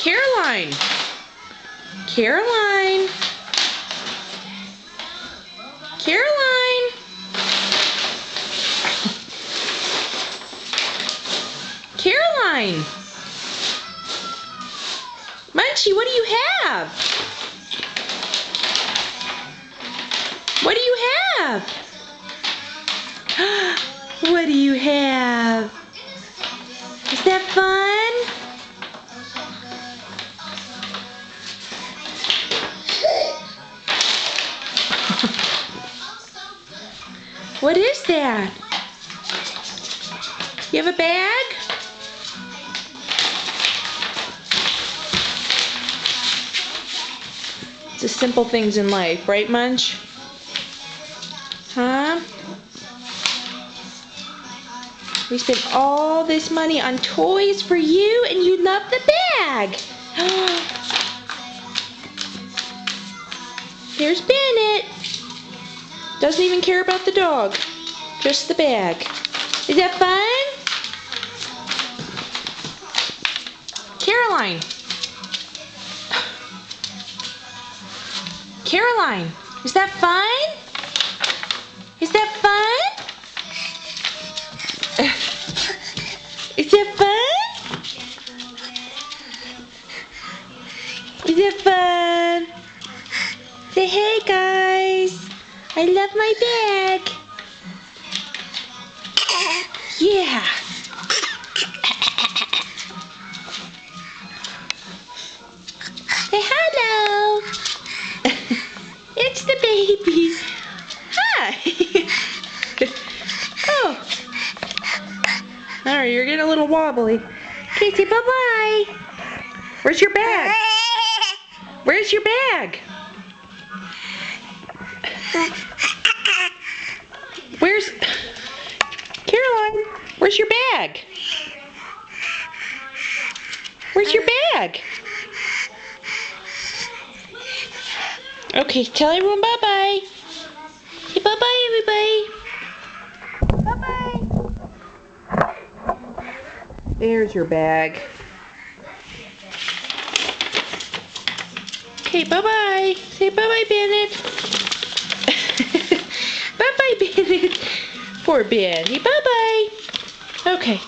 Caroline. Caroline. Caroline. Caroline. Munchie, what do you have? What do you have? What do you have? Is that fun? What is that? You have a bag? It's the simple things in life, right, Munch? Huh? We spent all this money on toys for you, and you love the bag. There's Bennett. Doesn't even care about the dog. Just the bag. Is that fun? Caroline. Caroline, is that fun? Is that fun? Is that fun? Is that fun? Say hey guys. I love my bag. Yeah. Say hello. It's the baby. Hi. Oh. Alright, you're getting a little wobbly. Okay, say bye-bye. Where's your bag? Where's your bag? Where's... Caroline, where's your bag? Where's your bag? Okay, tell everyone bye-bye. Say bye-bye, everybody. Bye-bye. There's your bag. Okay, bye-bye. Say bye-bye, Bennett. Bye-bye, Bennett. Poor Ben. Bye-bye. Okay.